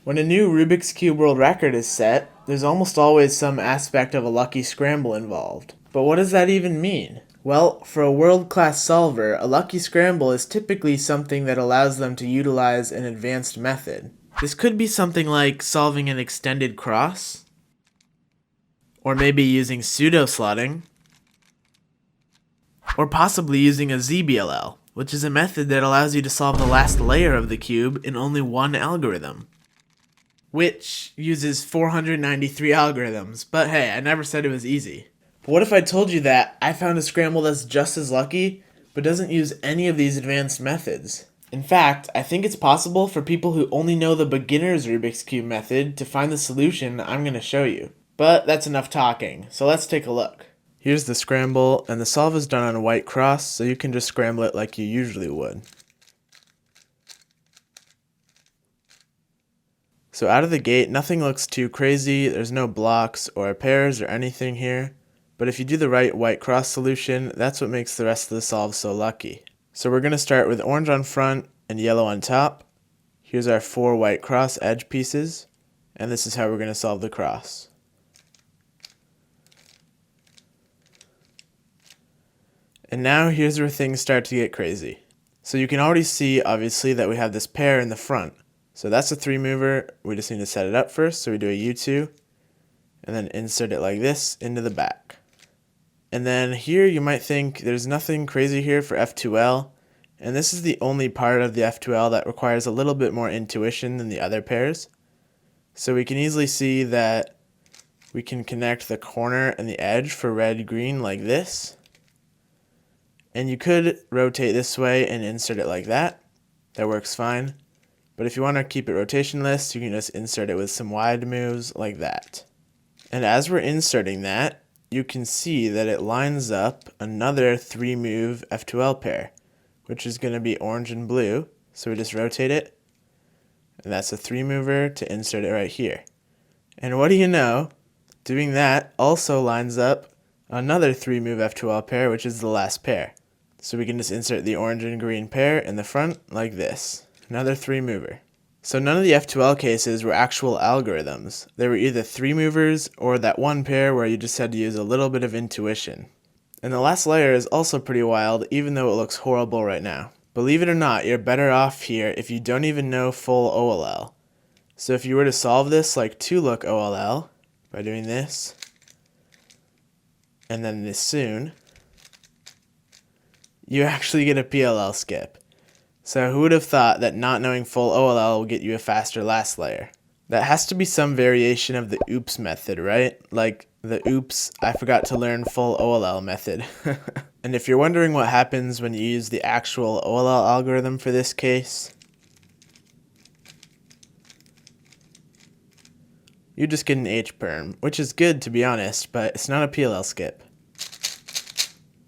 When a new Rubik's Cube world record is set, there's almost always some aspect of a lucky scramble involved. But what does that even mean? Well, for a world-class solver, a lucky scramble is typically something that allows them to utilize an advanced method. This could be something like solving an extended cross, or maybe using pseudo-slotting, or possibly using a ZBLL, which is a method that allows you to solve the last layer of the cube in only one algorithm, which uses 493 algorithms. But hey, I never said it was easy. But what if I told you that I found a scramble that's just as lucky, but doesn't use any of these advanced methods? In fact, I think it's possible for people who only know the beginner's Rubik's Cube method to find the solution I'm going to show you. But that's enough talking, so let's take a look. Here's the scramble, and the solve is done on a white cross, so you can just scramble it like you usually would. So out of the gate, nothing looks too crazy. There's no blocks or pairs or anything here. But if you do the right white cross solution, that's what makes the rest of the solve so lucky. So we're going to start with orange on front and yellow on top. Here's our 4 white cross edge pieces, and this is how we're going to solve the cross. And now here's where things start to get crazy. So you can already see, obviously, that we have this pair in the front. So that's a 3 mover. We just need to set it up first. So we do a U2 and then insert it like this into the back. And then here you might think there's nothing crazy here for F2L. And this is the only part of the F2L that requires a little bit more intuition than the other pairs. So we can easily see that we can connect the corner and the edge for red, green like this. And you could rotate this way and insert it like that. That works fine. But if you want to keep it rotationless, you can just insert it with some wide moves like that. And as we're inserting that, you can see that it lines up another 3-move F2L pair, which is going to be orange and blue. So we just rotate it, and that's a 3-mover to insert it right here. And what do you know? Doing that also lines up another 3-move F2L pair, which is the last pair. So we can just insert the orange and green pair in the front like this. Another 3-mover. So none of the F2L cases were actual algorithms. They were either 3-movers or that one pair where you just had to use a little bit of intuition. And the last layer is also pretty wild, even though it looks horrible right now. Believe it or not, you're better off here if you don't even know full OLL. So if you were to solve this like 2-look OLL by doing this, and then this soon, you actually get a PLL skip. So who would have thought that not knowing full OLL will get you a faster last layer? That has to be some variation of the oops method, right? Like the oops, I forgot to learn full OLL method. And if you're wondering what happens when you use the actual OLL algorithm for this case, you just get an H-perm, which is good to be honest, but it's not a PLL skip.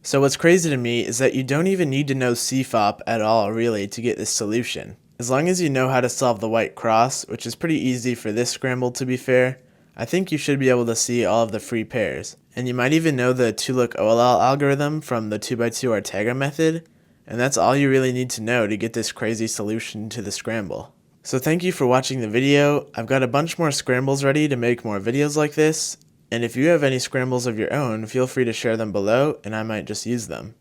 So what's crazy to me is that you don't even need to know CFOP at all really to get this solution. As long as you know how to solve the white cross, which is pretty easy for this scramble to be fair, I think you should be able to see all of the free pairs. And you might even know the 2-look OLL algorithm from the 2x2 Ortega method, and that's all you really need to know to get this crazy solution to the scramble. So thank you for watching the video. I've got a bunch more scrambles ready to make more videos like this, and if you have any scrambles of your own, feel free to share them below and I might just use them.